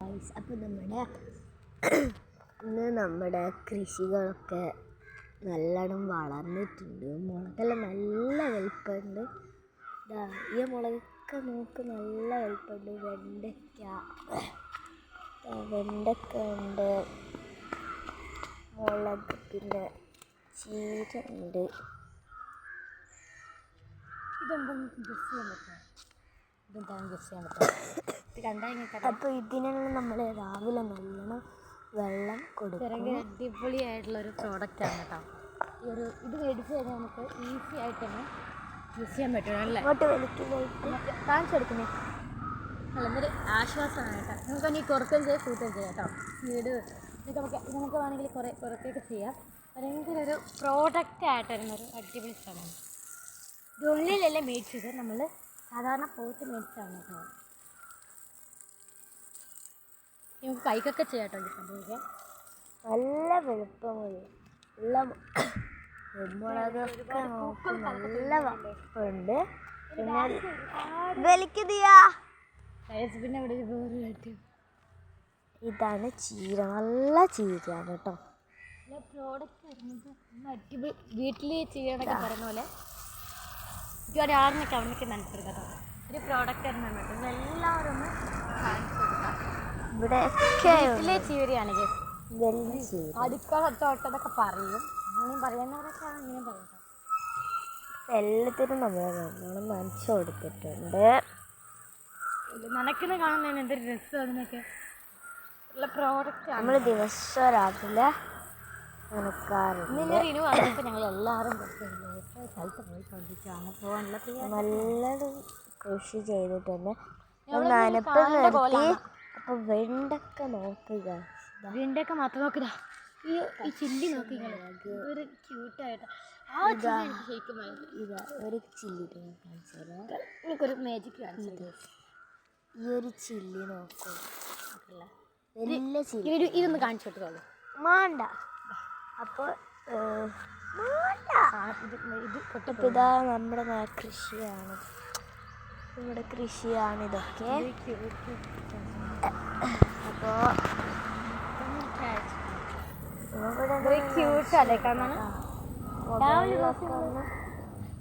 അപ്പോൾ നമ്മുടെ കൃഷികളൊക്കെ നല്ലോണം വളർന്നിട്ടുണ്ട്. മുളകെല്ലാം നല്ല വലിപ്പമുണ്ട്. ഈ മുളകൊക്കെ നോക്ക് നല്ല വലിപ്പമുണ്ട്. വെണ്ടയ്ക്ക ഉണ്ട്, മുളക്, പിന്നെ ചീര ഉണ്ട്. അപ്പോൾ ഇതിനെല്ലാം നമ്മൾ രാവിലെ നല്ലോണം വെള്ളം കൊടുക്കും. അടിപൊളിയായിട്ടുള്ളൊരു പ്രോഡക്റ്റാണ് കേട്ടോ. ഇത് മേടിച്ച് കഴിഞ്ഞാൽ നമുക്ക് ഈസി ആയിട്ട് തന്നെ യൂസ് ചെയ്യാൻ പറ്റും. അല്ലേ അങ്ങോട്ട് വലിക്കുന്നതായിട്ട് കാണിച്ചു കൊടുക്കുന്നേ നല്ലൊരു ആശ്വാസമാണ് കേട്ടോ. നമുക്ക് ഇനി കുറക്കുകയും ചെയ്യാം, കൂട്ടുകയും ചെയ്യാം കേട്ടോ. വീട് നമുക്ക് വേണമെങ്കിൽ കുറയ്ക്കുകയൊക്കെ ചെയ്യാം. ഭയങ്കര ഒരു പ്രോഡക്റ്റായിട്ട് വരുന്നൊരു അടിപൊളി സാധനമാണ്. ഇത് ഓൺലൈനിലല്ലേ മേടിച്ചത്, നമ്മൾ സാധാരണ പോയിട്ട് മേടിച്ചാണ് കേട്ടോ. നമുക്ക് കൈക്കൊക്കെ ചെയ്യാം കേട്ടോ. സംഭവിക്കാം നല്ല വെളുപ്പമുള്ള മുളകൊക്കെ നോക്കി നല്ല വലുപ്പമുണ്ട്. പിന്നെ വലിക്കുതിയാ പിന്നെ ഇവിടെ ഇതാണ് ചീര. നല്ല ചീരയാണ് കേട്ടോ. പ്രോഡക്റ്റ് വരുന്നത് അടിപൊളി. വീട്ടിൽ ചീരയൊക്കെ പറയുന്ന പോലെ ഒരുപാട് ആറിനൊക്കെ അവിടേക്ക് നനപ്പെടും കേട്ടോ. ഒരു പ്രോഡക്റ്റ് വരുന്നത് ഇതെല്ലാവരും ഒന്ന് കാണിച്ചു കൊടുക്കാം. ഇവിടെയൊക്കെ വീട്ടിലെ ചീരയാണിത്. വലിയ ചീര അടുക്കള തോട്ടതൊക്കെ പറയും. അങ്ങനെയും പറയുന്നവരൊക്കെ അങ്ങനെ പറയും. എല്ലാത്തിനും നമ്മൾ നല്ലോണം നനച്ചു കൊടുത്തിട്ടുണ്ട്. നനയ്ക്കുന്ന കാണുന്നതിന് എന്തൊരു രസം. അതിനൊക്കെ ഉള്ള പ്രോഡക്റ്റ് നമ്മൾ ദിവസം രാവിലെ നനക്കാറുണ്ട്. റിനു വന്നപ്പോൾ ഞങ്ങൾ എല്ലാവരും സ്ഥലത്ത് പോയിക്കൊണ്ടിരിക്കുകയാണ്. പോകാനുള്ള നല്ലോണം കൃഷി ചെയ്തിട്ടുണ്ട്. നനപ്പ് നിർത്തി. അപ്പോൾ വെണ്ടയ്ക്ക നോക്കുക. വെണ്ടയ്ക്ക മാത്രം നോക്കുക. ഈ ചില്ലി നോക്കുക. ഒരു ക്യൂട്ടായിട്ട് ഇതാ ഒരു ചില്ലി കാണിച്ചു തരാം. എനിക്കൊരു മാജിക് കാണിച്ചു. ഈ ഒരു ചില്ലി നോക്കൂ. വലിയ ചില്ലി ഇതൊന്ന് കാണിച്ചു കൊടുത്തോളൂ. വേണ്ട. അപ്പോൾ അപ്പോൾ ഇതാ നമ്മുടെ കൃഷിയാണ്. നമ്മുടെ കൃഷിയാണ് ഇതൊക്കെ. അപ്പോൾ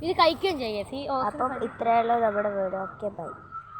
ഇത് കഴിക്കുകയും ചെയ്യാം. അപ്പം ഇത്രയുള്ളൂ നമ്മുടെ വീട്. Okay bye.